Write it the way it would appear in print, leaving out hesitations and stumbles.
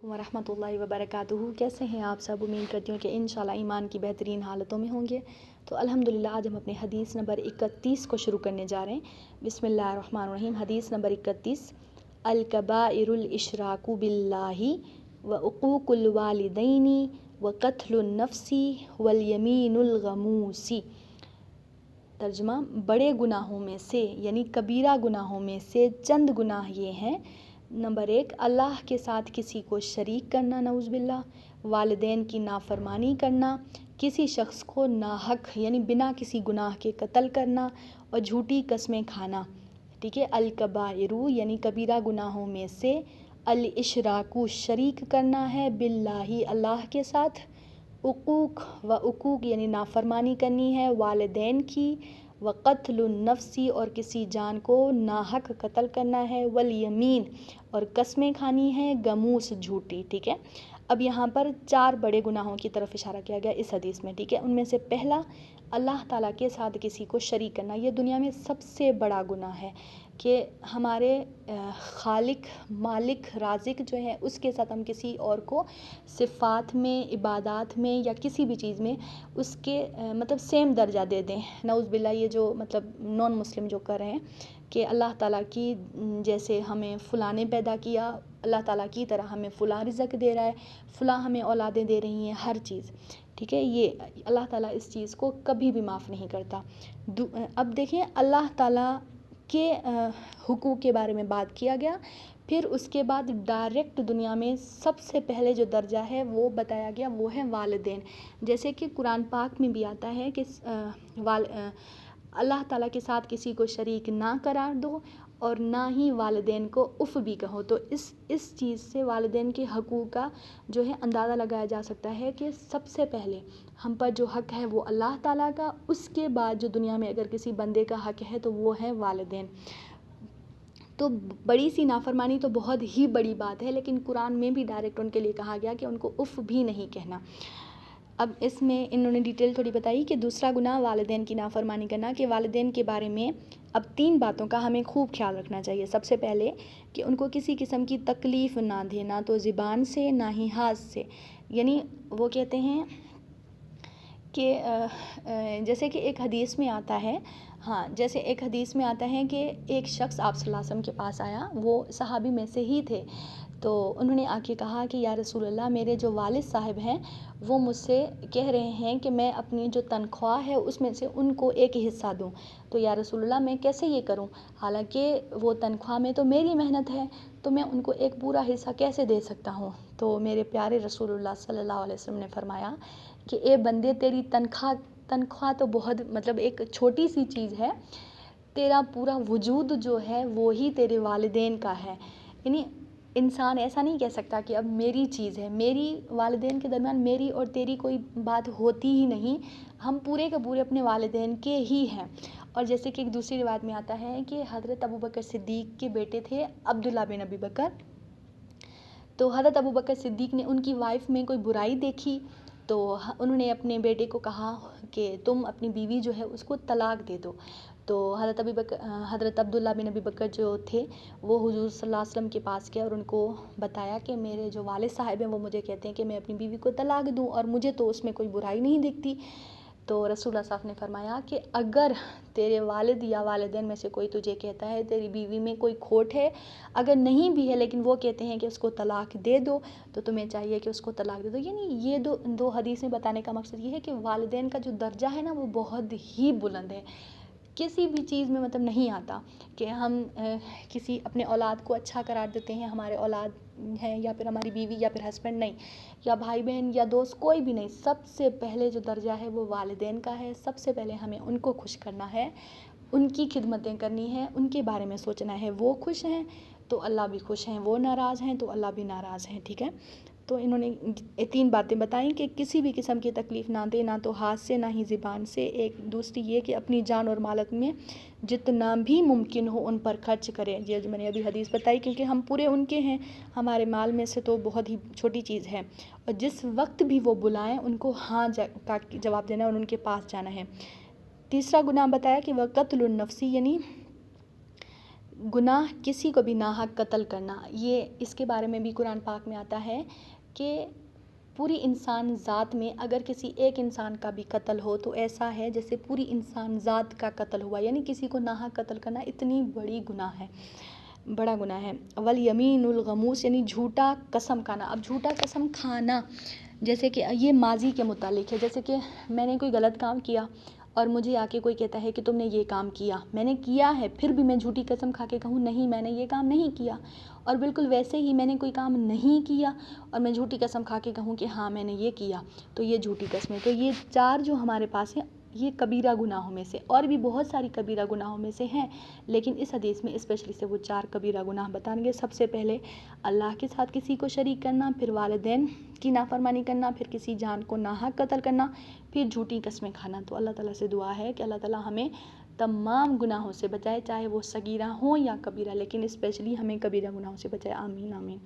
ورحمۃ اللہ وبرکاتہ. کیسے ہیں آپ سب؟ امید کرتی ہوں کہ انشاءاللہ ایمان کی بہترین حالتوں میں ہوں گے. تو الحمدللہ آج ہم اپنے حدیث نمبر 31 کو شروع کرنے جا رہے ہیں. بسم اللہ الرحمن الرحیم. حدیث نمبر 31: الکبائر الاشراک باللہ وعقوق الوالدین وقتل النفس والیمین الغموس. ترجمہ: بڑے گناہوں میں سے یعنی کبیرہ گناہوں میں سے چند گناہ یہ ہیں. نمبر 1: اللہ کے ساتھ کسی کو شریک کرنا، نعوذ باللہ. والدین کی نافرمانی کرنا، کسی شخص کو ناحق یعنی بنا کسی گناہ کے قتل کرنا اور جھوٹی قسمیں کھانا. ٹھیک ہے. الکبائر یعنی کبیرہ گناہوں میں سے، الاشراک شریک کرنا ہے، باللہ اللہ کے ساتھ، عقوق یعنی نافرمانی کرنی ہے والدین کی، وقتل النفس اور کسی جان کو ناحق قتل کرنا ہے، والیمین اور قسمیں کھانی ہے، غموس جھوٹی. ٹھیک ہے. اب یہاں پر 4 بڑے گناہوں کی طرف اشارہ کیا گیا اس حدیث میں. ٹھیک ہے. ان میں سے پہلا، اللہ تعالیٰ کے ساتھ کسی کو شریک کرنا. یہ دنیا میں سب سے بڑا گناہ ہے کہ ہمارے خالق، مالک، رازق جو ہے اس کے ساتھ ہم کسی اور کو صفات میں، عبادات میں یا کسی بھی چیز میں اس کے مطلب سیم درجہ دے دیں. نعوذ باللہ. یہ جو مطلب نان مسلم جو کر رہے ہیں کہ اللہ تعالیٰ کی جیسے ہمیں فلاں نے پیدا کیا، اللہ تعالیٰ کی طرح ہمیں فلاں رزق دے رہا ہے، فلاں ہمیں اولادیں دے رہی ہیں، ہر چیز. ٹھیک ہے. یہ اللہ تعالیٰ اس چیز کو کبھی بھی معاف نہیں کرتا. اب دیکھیں، اللہ تعالیٰ کے حقوق کے بارے میں بات کیا گیا، پھر اس کے بعد ڈائریکٹ دنیا میں سب سے پہلے جو درجہ ہے وہ بتایا گیا، وہ ہے والدین. جیسے کہ قرآن پاک میں بھی آتا ہے کہ اللہ تعالیٰ کے ساتھ کسی کو شریک نہ قرار دو اور نہ ہی والدین کو اف بھی کہو. تو اس چیز سے والدین کے حقوق کا جو ہے اندازہ لگایا جا سکتا ہے کہ سب سے پہلے ہم پر جو حق ہے وہ اللہ تعالیٰ کا، اس کے بعد جو دنیا میں اگر کسی بندے کا حق ہے تو وہ ہے والدین. تو بڑی سی نافرمانی تو بہت ہی بڑی بات ہے، لیکن قرآن میں بھی ڈائریکٹ ان کے لیے کہا گیا کہ ان کو اف بھی نہیں کہنا. اب اس میں انہوں نے ڈیٹیل تھوڑی بتائی کہ دوسرا گناہ والدین کی نافرمانی کرنا، کہ والدین کے بارے میں اب 3 باتوں کا ہمیں خوب خیال رکھنا چاہیے. سب سے پہلے کہ ان کو کسی قسم کی تکلیف نہ دے، نہ تو زبان سے نہ ہی ہاتھ سے. یعنی وہ کہتے ہیں کہ جیسے کہ ایک حدیث میں آتا ہے، جیسے ایک حدیث میں آتا ہے کہ ایک شخص آپ صلی اللہ علیہ وسلم کے پاس آیا، وہ صحابی میں سے ہی تھے. تو انہوں نے آ کے کہا کہ یا رسول اللہ، میرے جو والد صاحب ہیں وہ مجھ سے کہہ رہے ہیں کہ میں اپنی جو تنخواہ ہے اس میں سے ان کو ایک حصہ دوں. تو یا رسول اللہ، میں کیسے یہ کروں؟ حالانکہ وہ تنخواہ میں تو میری محنت ہے، تو میں ان کو ایک پورا حصہ کیسے دے سکتا ہوں؟ تو میرے پیارے رسول اللہ صلی اللہ علیہ وسلم نے فرمایا کہ اے بندے، تیری تنخواہ تو بہت مطلب ایک چھوٹی سی چیز ہے، تیرا پورا وجود جو ہے وہی تیرے والدین کا ہے. یعنی انسان ایسا نہیں کہہ سکتا کہ اب میری چیز ہے، میری والدین کے درمیان میری اور تیری کوئی بات ہوتی ہی نہیں، ہم پورے کے پورے اپنے والدین کے ہی ہیں. اور جیسے کہ ایک دوسری روایت میں آتا ہے کہ حضرت ابوبکر صدیق کے بیٹے تھے عبداللہ بن ابی بکر. تو حضرت ابوبکر صدیق نے ان کی وائف میں کوئی برائی دیکھی، تو انہوں نے اپنے بیٹے کو کہا کہ تم اپنی بیوی جو ہے اس کو طلاق دے دو. تو حضرت عبداللہ بن ابی بکر جو تھے وہ حضور صلی اللہ علیہ وسلم کے پاس گئے اور ان کو بتایا کہ میرے جو والد صاحب ہیں وہ مجھے کہتے ہیں کہ میں اپنی بیوی کو طلاق دوں، اور مجھے تو اس میں کوئی برائی نہیں دکھتی. تو رسول اللہ صاحب نے فرمایا کہ اگر تیرے والد یا والدین میں سے کوئی تجھے کہتا ہے تیری بیوی میں کوئی کھوٹ ہے، اگر نہیں بھی ہے لیکن وہ کہتے ہیں کہ اس کو طلاق دے دو، تو تمہیں چاہیے کہ اس کو طلاق دے دو. یعنی یہ دو حدیثیں بتانے کا مقصد یہ ہے کہ والدین کا جو درجہ ہے نا وہ بہت ہی بلند ہے. کسی بھی چیز میں مطلب نہیں آتا کہ ہم کسی اپنے اولاد کو اچھا قرار دیتے ہیں، ہمارے اولاد ہیں یا پھر ہماری بیوی یا پھر ہسبینڈ، نہیں، یا بھائی بہن یا دوست، کوئی بھی نہیں. سب سے پہلے جو درجہ ہے وہ والدین کا ہے. سب سے پہلے ہمیں ان کو خوش کرنا ہے، ان کی خدمتیں کرنی ہیں، ان کے بارے میں سوچنا ہے. وہ خوش ہیں تو اللہ بھی خوش ہیں، وہ ناراض ہیں تو اللہ بھی ناراض ہیں. ٹھیک ہے. تو انہوں نے 3 باتیں بتائیں کہ کسی بھی قسم کی تکلیف نہ دے، نہ تو ہاتھ سے نہ ہی زبان سے. ایک دوسری یہ کہ اپنی جان اور مالت میں جتنا بھی ممکن ہو ان پر خرچ کرے. یہ جو میں نے ابھی حدیث بتائی، کیونکہ ہم پورے ان کے ہیں، ہمارے مال میں سے تو بہت ہی چھوٹی چیز ہے. اور جس وقت بھی وہ بلائیں ان کو ہاں کا جواب دینا اور ان کے پاس جانا ہے. تیسرا گناہ بتایا کہ وہ قتل النفس، یعنی گناہ کسی کو بھی ناحق قتل کرنا، یہ اس کے بارے میں بھی قرآن پاک میں آتا ہے کہ پوری انسان ذات میں اگر کسی ایک انسان کا بھی قتل ہو تو ایسا ہے جیسے پوری انسان ذات کا قتل ہوا، یعنی کسی کو ناحق قتل کرنا اتنی بڑی گناہ ہے، بڑا گناہ ہے۔ والیمین الغموس یعنی جھوٹا قسم کھانا۔ اب جھوٹا قسم کھانا جیسے کہ یہ ماضی کے متعلق ہے، جیسے کہ میں نے کوئی غلط کام کیا اور مجھے آ کے کوئی کہتا ہے کہ تم نے یہ کام کیا، میں نے کیا ہے، پھر بھی میں جھوٹی قسم کھا کے کہوں نہیں میں نے یہ کام نہیں کیا، اور بالکل ویسے ہی میں نے کوئی کام نہیں کیا اور میں جھوٹی قسم کھا کے کہوں کہ ہاں میں نے یہ کیا، تو یہ جھوٹی قسمیں۔ تو یہ چار جو ہمارے پاس ہیں یہ کبیرہ گناہوں میں سے، اور بھی بہت ساری کبیرہ گناہوں میں سے ہیں، لیکن اس حدیث میں اسپیشلی سے وہ چار کبیرہ گناہ بتائیں گے۔ سب سے پہلے اللہ کے ساتھ کسی کو شریک کرنا، پھر والدین کی نافرمانی کرنا، پھر کسی جان کو ناحق قتل کرنا، پھر جھوٹی قسمیں کھانا۔ تو اللہ تعالیٰ سے دعا ہے کہ اللہ تعالیٰ ہمیں تمام گناہوں سے بچائے، چاہے وہ صغیرہ ہوں یا کبیرہ، لیکن اسپیشلی ہمیں کبیرہ گناہوں سے بچائے۔ آمین آمین۔